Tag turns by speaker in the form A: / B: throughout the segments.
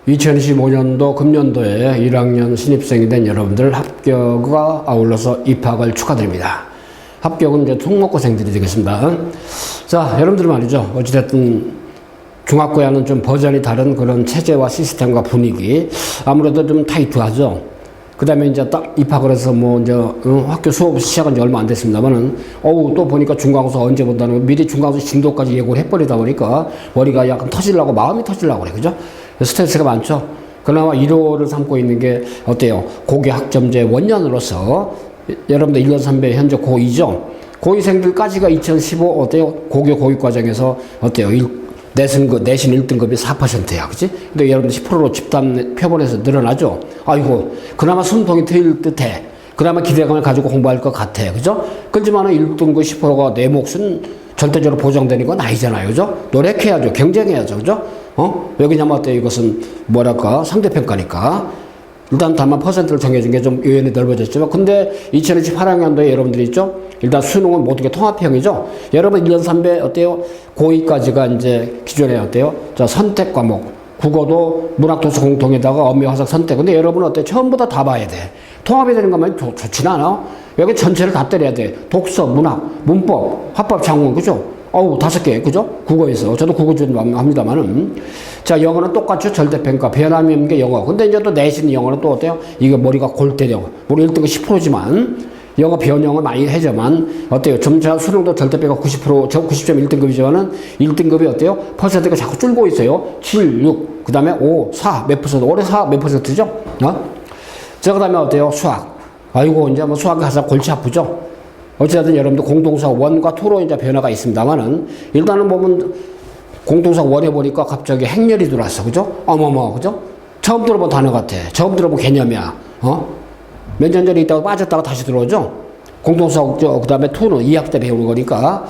A: 2025년도 금년도에 1학년 신입생이 된 여러분들 합격과 아울러서 입학을 축하드립니다. 합격은 이제 특목고생들이 되겠습니다. 자, 여러분들 말이죠. 어찌됐든 중학교와는 좀 버전이 다른 그런 체제와 시스템과 분위기, 아무래도 좀 타이트하죠. 그 다음에 이제 딱 입학을 해서 뭐 이제 학교 수업 시작한 지 얼마 안 됐습니다만은 또 보니까 중간고사 언제 본다는 거 미리 중간고사 진도까지 예고를 해버리다 보니까 머리가 약간 터지려고 마음이 터지려고 그래. 그죠? 스트레스가 많죠. 그나마 1호를 삼고 있는 게 어때요? 고교학점제 원년으로서 여러분들 1년 3배 현재 고2죠. 고2생들까지가 2015 어때요? 고교 고입과정에서 어때요? 내신 1등급이 4%야. 그치? 근데 여러분들 10%로 집단 표본에서 늘어나죠? 아이고, 그나마 숨통이 트일 듯해. 그나마 기대감을 가지고 공부할 것 같아. 그죠? 그렇지만은 1등급 10%가 내 몫은 절대적으로 보장되는 건 아니잖아요. 그죠? 노력해야죠. 경쟁해야죠. 그죠? 왜냐면 어때요? 이것은 뭐랄까? 상대평가니까. 일단 다만 퍼센트를 정해준 게 좀 요연히 넓어졌지만, 근데 2028학년도에 여러분들이 있죠? 일단 수능은 모두가 통합형이죠? 여러분 1년 3배 어때요? 고2까지가 이제 기존에 어때요? 자, 선택 과목. 국어도 문학도서 공통에다가 엄미 화석 선택. 근데 여러분은 어때요? 처음부터 다 봐야 돼. 통합이 되는 것만 좋진 않아? 여기 전체를 다 때려야 돼. 독서, 문학, 문법, 화법, 작문, 그죠? 5개, 그죠? 국어에서. 저도 국어 좀 합니다만은. 자, 영어는 똑같죠? 절대평가. 변함이 없는 게 영어. 근데 이제 또 내신 영어는 또 어때요? 이게 머리가 골 때려. 우리 1등급 10%지만, 영어 변형을 많이 해줘만, 어때요? 점차 수능도 절대평가 90%, 90.1등급이지만은 1등급이 어때요? 퍼센트가 자꾸 줄고 있어요. 7, 6, 그 다음에 5, 4, 몇 퍼센트? 올해 4, 몇 퍼센트죠? 자, 그 다음에 어때요? 수학. 아이고, 이제 뭐 수학이 가장 골치 아프죠? 어찌됐든 여러분들 공동사 1과 2로 이제 변화가 있습니다만은, 일단은 보면 공동사 1에 보니까 갑자기 행렬이 들어왔어. 그죠? 어머머, 그죠? 처음 들어본 단어 같아. 처음 들어본 개념이야. 몇 년 전에 있다가 빠졌다가 다시 들어오죠? 공동사, 그 다음에 2는 2학 때 배우는 거니까.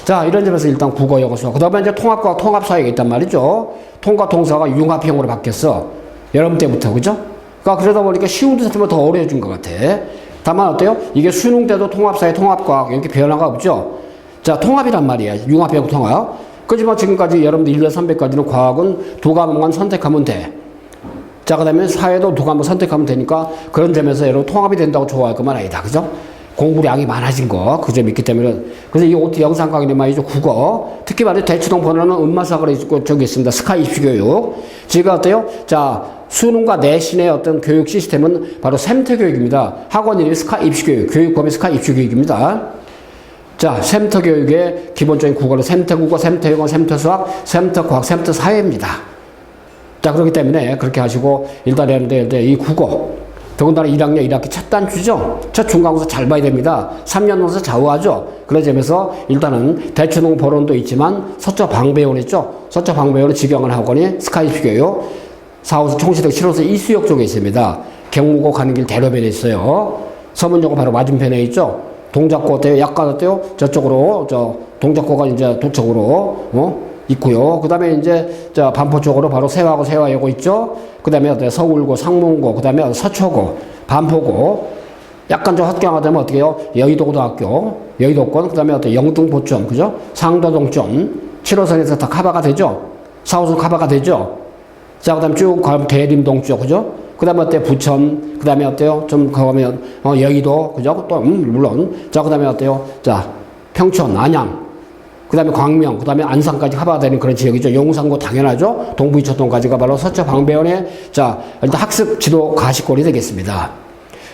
A: 자, 이런 점에서 일단 국어, 영어, 수학. 그 다음에 이제 통합과 통합사회가 있단 말이죠. 통과, 통사가 융합형으로 바뀌었어. 여러분 때부터. 그죠? 그러니까 그러다 보니까 쉬운 듯 하면 더 어려워진 것 같아. 다만 어때요? 이게 수능 때도 통합사회, 통합과학 이렇게 변화가 없죠? 자, 통합이란 말이야. 융합형 통합. 그렇지만 지금까지 여러분들 1년 300까지는 과학은 2과목만 선택하면 돼. 자, 그 다음에 사회도 2과목 선택하면 되니까 그런 점에서 여러분 통합이 된다고 좋아할 것만 아니다. 그죠? 공부량이 많아진 거, 그 점이 있기 때문에. 그래서 이 OT 영상 강의 말이죠. 국어. 특히 말이죠. 대치동 번호는 음마사거리 있고 저기 있습니다. 스카 입시교육. 지금 어때요? 자, 수능과 내신의 어떤 교육 시스템은 바로 샘터 교육입니다. 학원 이름이 스카 입시교육. 교육법이 스카 입시교육입니다. 자, 샘터 교육의 기본적인 국어는 샘터 국어, 샘터 영어, 샘터 수학, 샘터 과학, 샘터 사회입니다. 자, 그렇기 때문에 그렇게 하시고 일단 여러분들 이 국어 더군다나 1학년 1학기 첫 단추죠. 첫 중간고사 잘 봐야 됩니다. 3년 논사 좌우하죠. 그런 점에서 일단은 대치동 보론도 있지만 서초 방배원 있죠. 서초 방배원은 직영을 학원이 스카이프 교육 4호선 총시대 7호선 이수역 쪽에 있습니다. 경무고 가는 길 대로변에 있어요. 서문여고 바로 맞은편에 있죠. 동작고 어때요? 약간 어때요? 저쪽으로 동작고가 이제 도쪽으로 있고요. 그 다음에 이제 반포 쪽으로 바로 세화고 세화여고 있죠. 그 다음에 어때요? 서울고 상문고, 그 다음에 서초고, 반포고. 약간 좀 확장하자면 어떻게 해요? 여의도고등학교, 여의도권, 그 다음에 어때요? 영등포점, 그죠? 상도동점, 7호선에서 다 커버가 되죠. 4호선 커버가 되죠. 자, 그 다음에 쭉 가면 대림동 쪽, 그죠? 그 다음에 어때요? 부천, 그 다음에 어때요? 좀 가면 여의도, 그죠? 또 물론. 자, 그 다음에 어때요? 자, 평촌, 안양. 그 다음에 광명, 그 다음에 안산까지 커버가 되는 그런 지역이죠. 용산고 당연하죠. 동부 이초동까지가 바로 서초 방배원의 일단 학습 지도 가시권이 되겠습니다.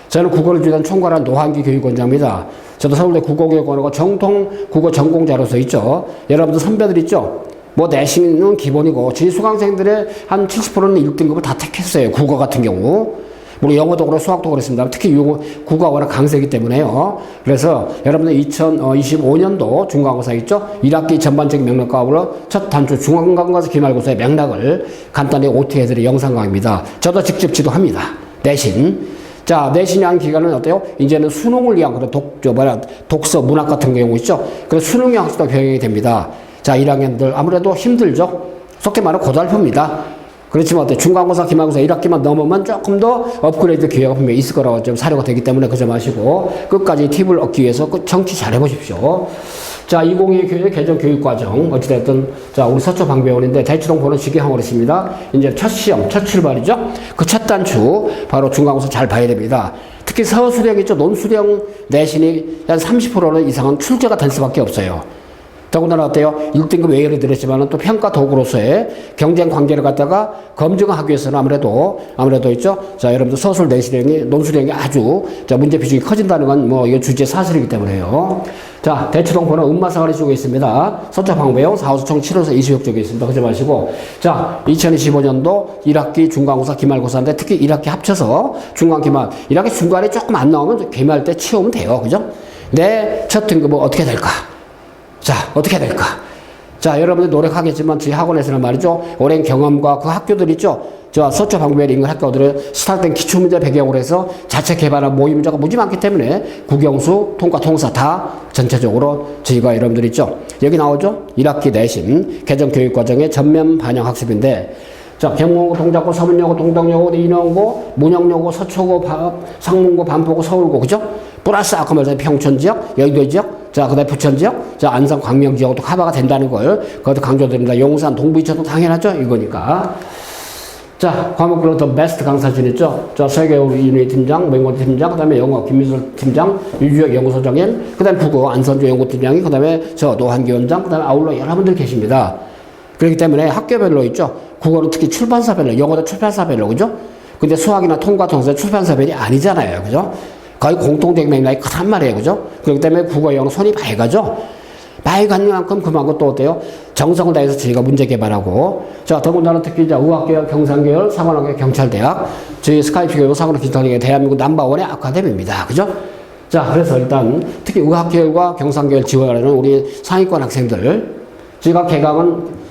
A: 저는 국어를 주단 총괄한 노한기 교육원장입니다. 저도 서울대 국어교육원하고 정통 국어 전공자로서 있죠. 여러분들 선배들 있죠. 뭐 내신은 기본이고 수강생들의 한 70%는 1등급을 다 택했어요. 국어 같은 경우. 물론 영어도 그렇고 수학도 그렇습니다. 특히 국어가 워낙 강세이기 때문에요. 그래서 여러분들 2025년도 중간고사 있죠? 1학기 전반적인 맥락 가운데로 첫 단추 중간고사 기말고사의 맥락을 간단히 OT 해드릴 영상 강의입니다. 저도 직접 지도합니다. 내신. 자, 내신이 한 기간은 어때요? 이제는 수능을 위한 그런 독서, 문학 같은 경우 있죠? 그래서 수능형 학습도 병행이 됩니다. 자, 1학년들 아무래도 힘들죠? 속게 말하면 고달프입니다. 그렇지만 어때? 중간고사, 기말고사 1학기만 넘으면 조금 더 업그레이드 기회가 분명히 있을 거라고 좀 사료가 되기 때문에 그점 아시고 끝까지 팁을 얻기 위해서 그 정치 잘 해보십시오. 자, 2022 교육 개정 교육과정. 어찌됐든, 자, 우리 서초 방배원인데 대치동 보는 시기항으로 있습니다. 이제 첫 시험, 첫 출발이죠. 그 첫 단추, 바로 중간고사 잘 봐야 됩니다. 특히 서술형 있죠. 논술형 내신이 한 30% 이상은 출제가 될 수밖에 없어요. 더군다나 어때요? 1등급 외열을 드렸지만 또 평가 도구로서의 경쟁 관계를 갖다가 검증하기 위해서는 아무래도 있죠. 자, 여러분들 서술 내신형이, 논술형이 아주, 자, 문제 비중이 커진다는 건 뭐, 이거 주제 사실이기 때문에요. 자, 대치동 번호 음마사거리 쪽에 있습니다. 서초 방배원 4호수청 7호서 26 쪽에 있습니다. 그러지 마시고. 자, 2025년도 1학기 중간고사 기말고사인데 특히 1학기 합쳐서 중간 기말, 1학기 중간에 조금 안 나오면 기말 때 치우면 돼요. 그죠? 내 첫 등급은 어떻게 될까? 자, 어떻게 될까? 자, 여러분들 노력하겠지만 저희 학원에서는 말이죠. 오랜 경험과 그 학교들 있죠. 저 서초 방배원 인근 학교들을 스타트된 기출문제 배경으로 해서 자체 개발한 모의 문제가 무지 많기 때문에 국영수, 통과, 통사 다 전체적으로 저희가 여러분들 있죠. 여기 나오죠. 1학기 내신 개정교육과정의 전면 반영 학습인데 자, 경문고, 동작고, 서문여고, 동덕여고, 인원고, 문영여고, 서초고, 상문고, 반포고, 서울고, 그죠? 플러스 아까 말했던 평촌 지역, 여의도 지역, 자, 그 다음에 부천 지역, 자, 안산, 광명 지역도 커버가 된다는 걸, 그것도 강조드립니다. 용산, 동부, 이천도 당연하죠? 이거니까. 자, 과목별로 더 베스트 강사진 있죠? 자, 세계우 이윤희 팀장, 맹원 팀장, 그 다음에 영어 김미술 팀장, 유주혁 연구소장님, 그 다음에 국어 안선주 연구팀장이, 그 다음에 저 노한기 원장, 그 다음에 아울러 여러분들 계십니다. 그렇기 때문에 학교별로 있죠? 국어는 특히 출판사별로, 영어도 출판사별로, 그죠? 근데 수학이나 통과, 통사 출판사별이 아니잖아요. 그죠? 거의 공통된 맥락이 크단 말이에요. 그죠? 그렇기 때문에 국어, 영어는 손이 많이 가죠? 많이 가는 만큼 그만큼 또 어때요? 정성을 다해서 저희가 문제 개발하고, 자, 더군다나 특히 이제 의학계열, 경상계열, 사관학계, 경찰대학, 저희 스카이프 교육, 사관학 기타학계 대한민국 넘버원의 아카데미입니다. 그죠? 자, 그래서 일단 특히 의학계열과 경상계열 지원하는 우리 상위권 학생들, 저희가 개강은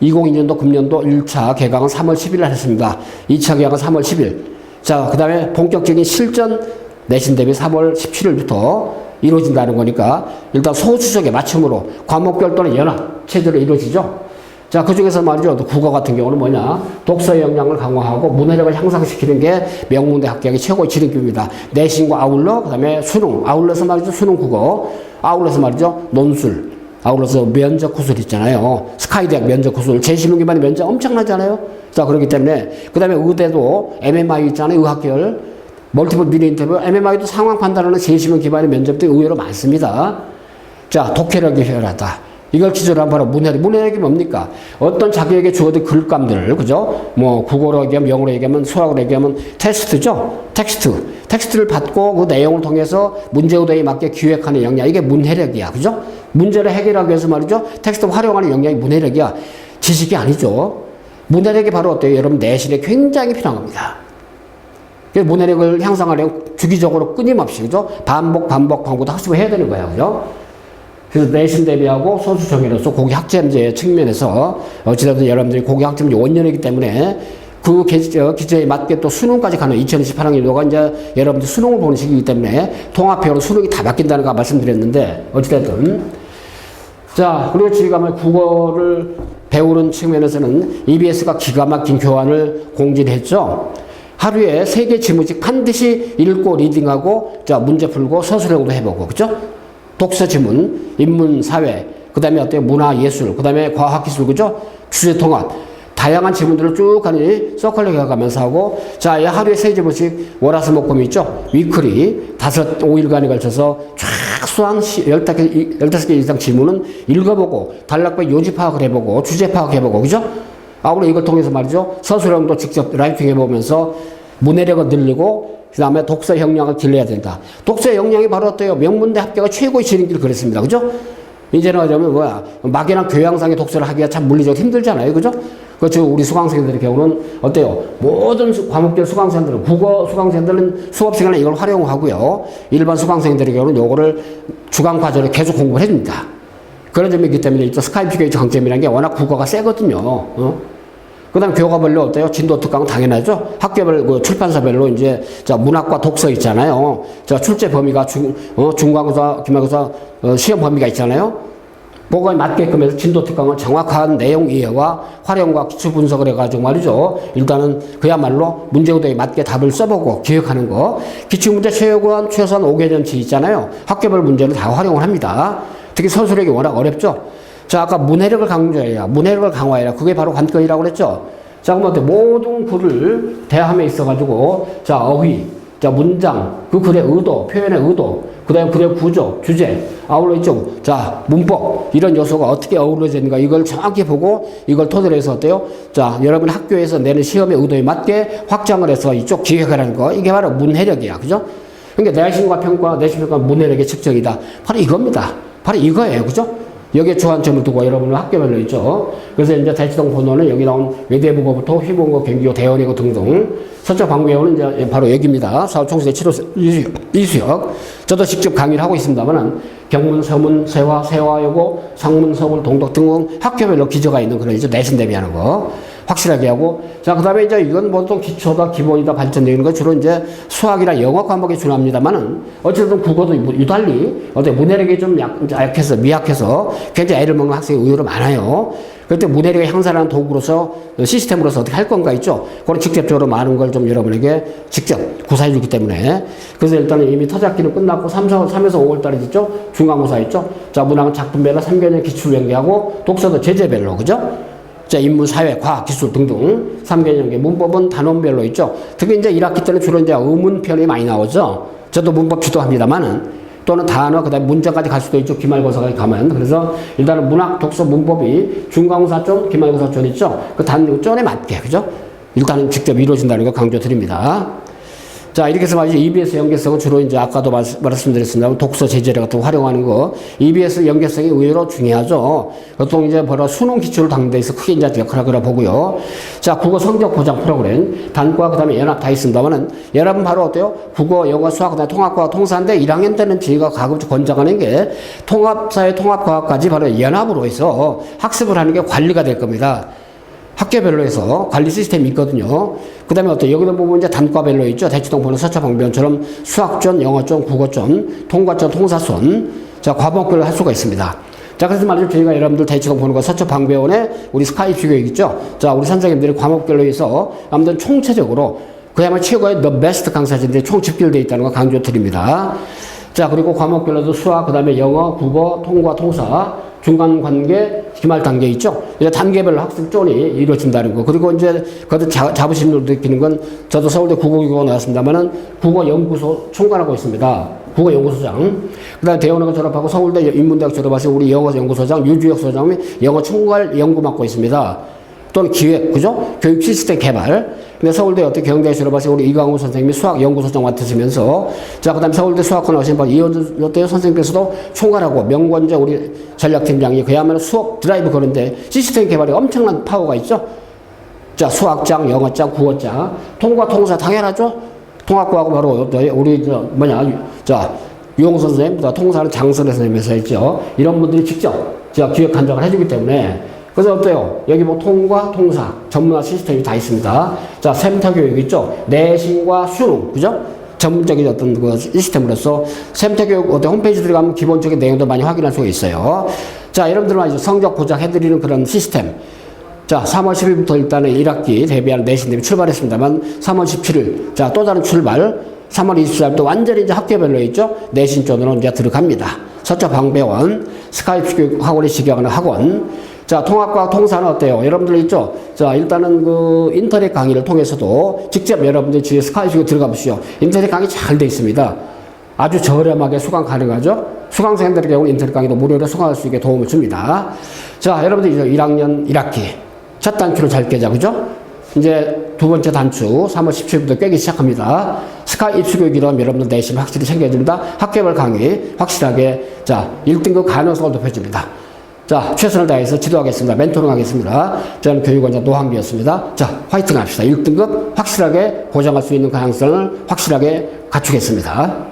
A: 2002년도 금년도 1차 개강은 3월 10일 날 했습니다. 2차 개강은 3월 10일. 자, 그 다음에 본격적인 실전 내신 대비 3월 17일부터 이루어진다는 거니까 일단 소수적의 맞춤으로 과목별 또는 연합 체제로 이루어지죠. 자, 그 중에서 말이죠. 국어 같은 경우는 뭐냐. 독서의 역량을 강화하고 문해력을 향상시키는 게 명문대 합격의 최고의 지름길입니다. 내신과 아울러, 그 다음에 수능. 아울러서 말이죠. 수능 국어. 아울러서 말이죠. 논술. 아울러서 면접 구술 있잖아요. 스카이대학 면접 구술. 재시능 기반의 면접 엄청나잖아요. 자, 그렇기 때문에. 그 다음에 의대도 MMI 있잖아요. 의학계열. 멀티플 미니 인터뷰. MMI도 상황 판단하는 재시능 기반의 면접들이 의외로 많습니다. 자, 독해력이 효율하다. 이걸 기초로 한 바로 문해력. 문해력이 뭡니까? 어떤 자기에게 주어진 글감들, 그죠? 뭐, 국어로 얘기하면, 영어로 얘기하면, 수학으로 얘기하면 텍스트죠? 텍스트를 받고 그 내용을 통해서 문제의도에 맞게 기획하는 역량. 이게 문해력이야. 그죠? 문제를 해결하기 위해서 말이죠. 텍스트를 활용하는 역량이 문해력이야. 지식이 아니죠. 문해력이 바로 어때요? 여러분 내신에 굉장히 필요한 겁니다. 그래서 문해력을 향상하려면 주기적으로 끊임없이, 그죠? 반복도 학습을 해야 되는 거야. 그죠? 그래서 내신 대비하고 소수 정예로서 고기 학점제 측면에서 어찌됐든 여러분들이 고기 학점제 원년이기 때문에 그 기저에 맞게 또 수능까지 가는 2028학년도가 이제 여러분들 수능을 보는 시기이기 때문에 통합형으로 수능이 다 바뀐다는 거 말씀드렸는데 어찌됐든 자, 그리고 지금 국어를 배우는 측면에서는 EBS가 기가 막힌 교환을 공지를 했죠. 하루에 3개 지문씩 반드시 읽고 리딩하고 자, 문제 풀고 서술형도 해보고 그죠? 독서 지문, 인문, 사회, 그 다음에 어때요? 문화, 예술, 그 다음에 과학, 기술, 그죠? 주제 통합. 다양한 지문들을 쭉 가니 서클로 가면서 하고, 자, 하루에 3지문씩 월화수목금 있죠? 위클리, 5일간에 걸쳐서 쫙 수한 15개 이상 지문은 읽어보고, 단락배 요지 파악을 해보고, 주제 파악해보고, 그죠? 아무로 이걸 통해서 말이죠. 서술형도 직접 라이팅 해보면서 문해력을 늘리고, 그 다음에 독서 역량을 길러야 된다. 독서 역량이 바로 어때요? 명문대 합격의 최고의 지름길을 그랬습니다. 그죠? 이제는 하자면 뭐야? 막연한 교양상의 독서를 하기가 참 물리적으로 힘들잖아요. 그죠? 그렇죠. 우리 수강생들의 경우는 어때요? 모든 과목별 수강생들은, 국어 수강생들은 수업 시간에 이걸 활용하고요. 일반 수강생들의 경우는 요거를 주간 과제로 계속 공부를 해줍니다. 그런 점이 있기 때문에 일단 스카이프 교육 장점이라는 게 워낙 국어가 세거든요. 그 다음 교과별로 어때요? 진도 특강은 당연하죠? 학교별, 출판사별로 이제, 자, 문학과 독서 있잖아요. 자, 출제 범위가 중간고사, 기말고사, 시험 범위가 있잖아요. 그거에 맞게끔 해서 진도 특강은 정확한 내용 이해와 활용과 기출 분석을 해가지고 말이죠. 일단은 그야말로 문제의도에 맞게 답을 써보고 기획하는 거. 기출문제 최소한 5개년치 있잖아요. 학교별 문제는 다 활용을 합니다. 특히 서술형이 워낙 어렵죠. 자, 아까 문해력을 강조해야, 문해력을 강화해라. 그게 바로 관건이라고 그랬죠. 자, 그럼 어때? 모든 글을 대함에 있어가지고, 자, 어휘, 자, 문장, 그 글의 의도, 표현의 의도, 그 다음에 글의 구조, 주제, 아울러 있죠. 자, 문법, 이런 요소가 어떻게 어우러져 있는가, 이걸 정확히 보고, 이걸 토대로 해서 어때요? 자, 여러분 학교에서 내는 시험의 의도에 맞게 확장을 해서 이쪽 기획을 하는 거, 이게 바로 문해력이야. 그죠? 그러니까 내신과 평가, 내신 평가 문해력의 측정이다. 바로 이겁니다. 바로 이거예요. 그죠? 여기에 주안점을 두고 여러분은 학교별로 있죠. 그래서 이제 대치동 본원은 여기 나온 외대국어부터 휘봉어, 경기고, 대원이고 등등. 서쪽 방배원은 이제 바로 여기입니다. 사업총수대 7호 이수역. 저도 직접 강의를 하고 있습니다만은 경문, 서문, 세화, 세화여고, 상문, 서울, 동덕 등등 학교별로 기저가 있는 그런 이제 내신 대비하는 거. 확실하게 하고. 자, 그 다음에 이제 이건 보통 기초다, 기본이다, 발전되는 거 주로 이제 수학이나 영어 과목에 준합니다만은 어쨌든 국어도 유달리 어때 문해력이 좀 약해서, 미약해서 굉장히 애를 먹는 학생이 의외로 많아요. 그때 문해력을 향상하는 도구로서, 시스템으로서 어떻게 할 건가 있죠. 그걸 직접적으로 많은 걸 좀 여러분에게 직접 구사해 주기 때문에. 그래서 일단은 이미 터잡기는 끝났고 3에서 5월 달에 있죠. 중간고사 있죠. 자, 문학은 작품별로 3개년 기출 연계하고 독서도 제재별로, 그죠? 자, 인문, 사회, 과학, 기술 등등 3개년 연계. 문법은 단원별로 있죠. 특히 이제 1학기 때는 주로 이제 의문편이 많이 나오죠. 저도 문법 주도합니다만은. 또는 단어, 그 다음에 문장까지 갈 수도 있죠. 기말고사까지 가면. 그래서 일단은 문학, 독서, 문법이 중간고사 좀, 기말고사 좀 있죠. 그 단점에 맞게, 그죠? 일단은 직접 이루어진다는 거 강조드립니다. 자, 이렇게 해서 말이죠. EBS 연계성은 주로 이제 아까도 말씀드렸습니다. 독서 제재력 같은 거 활용하는 거. EBS 연계성이 의외로 중요하죠. 보통 이제 바로 수능 기초를 닦는 데 있어 크게 이제 역할을 보고요. 자, 국어 성적 보장 프로그램. 단과 그 다음에 연합 다 있습니다만은 연합은 바로 어때요? 국어, 영어, 수학, 그다음에 통합과 통사인데 1학년 때는 저희가 가급적 권장하는 게 통합사회, 통합과학까지 바로 연합으로 해서 학습을 하는 게 관리가 될 겁니다. 학교별로 해서 관리 시스템이 있거든요. 그 다음에 어때? 여기도 보면 이제 단과별로 있죠. 대치동 보는 서초방배원처럼 수학전, 영어전, 국어전, 통과전, 통사선. 자, 과목별로 할 수가 있습니다. 자, 그래서 말이죠. 저희가 여러분들 대치동 보는 거 서초방배원에 우리 스카이프 교육 있죠. 자, 우리 선생님들이 과목별로 해서 아무튼 총체적으로 그야말로 최고의 the best 강사진들이 총 집결되어 있다는 거 강조드립니다. 자, 그리고 과목별로도 수학, 그 다음에 영어, 국어, 통과, 통사, 중간 관계, 기말 단계 있죠. 이제 단계별로 학습 존이 이루어진다는 거. 그리고 이제 그것도 자부심을 느끼는 건 저도 서울대 국어교육원 나왔습니다만은 국어연구소 총괄하고 있습니다. 국어연구소장. 그 다음에 대원학을 졸업하고 서울대 인문대학 졸업하신 우리 영어연구소장, 유주혁 소장이 영어 총괄 연구 맡고 있습니다. 또는 기획, 그죠? 교육 시스템 개발. 근데 서울대 어떻게 경대에 졸업하신 우리 이광우 선생님이 수학 연구소장 맡으시면서, 자, 그 다음에 서울대 수학과 나오신 이현주 선생님께서도 총괄하고 명권자 우리 전략팀장이 그야말로 수업 드라이브 거는데 시스템 개발에 엄청난 파워가 있죠? 자, 수학장, 영어장, 국어장, 통과, 통사 당연하죠? 통합과하고 바로 우리 유홍 선생님, 통사는 장선혜 선생님에서 했죠. 이런 분들이 직접 기획 한정을 해주기 때문에 그래서 어때요? 여기 뭐 통과, 통사, 전문화 시스템이 다 있습니다. 자, 샘터 교육 있죠? 내신과 수능, 그죠? 전문적인 어떤 그 시스템으로서 샘터 교육 어때 홈페이지 들어가면 기본적인 내용도 많이 확인할 수가 있어요. 자, 여러분들은 이제 성적 보장해드리는 그런 시스템. 자, 3월 10일부터 일단은 1학기 대비하는 내신 대비 출발했습니다만 3월 17일, 자, 또 다른 출발. 3월 24일부터 완전히 이제 학교별로 있죠? 내신 쪽으로 이제 들어갑니다. 서쪽 방배원, 스카이프 교육 학원에 직역하는 학원. 자, 통합과 통사는 어때요? 여러분들 있죠? 자, 일단은 그 인터넷 강의를 통해서도 직접 여러분들 주위에 스카이프에 들어가 보시죠. 인터넷 강의 잘 돼 있습니다. 아주 저렴하게 수강 가능하죠? 수강생들의 경우는 인터넷 강의도 무료로 수강할 수 있게 도움을 줍니다. 자, 여러분들 이제 1학년 1학기 첫 단추를 잘 깨자, 그죠? 이제 두 번째 단추 3월 17일부터 깨기 시작합니다. 스카이 입수교육이로 여러분들 내신 확실히 챙겨줍니다. 학교별 강의 확실하게 자 1등급 가능성을 높여줍니다. 자, 최선을 다해서 지도하겠습니다. 멘토링 하겠습니다. 저는 교육원자 노한기였습니다. 자, 화이팅 합시다. 1등급 확실하게 보장할 수 있는 가능성을 확실하게 갖추겠습니다.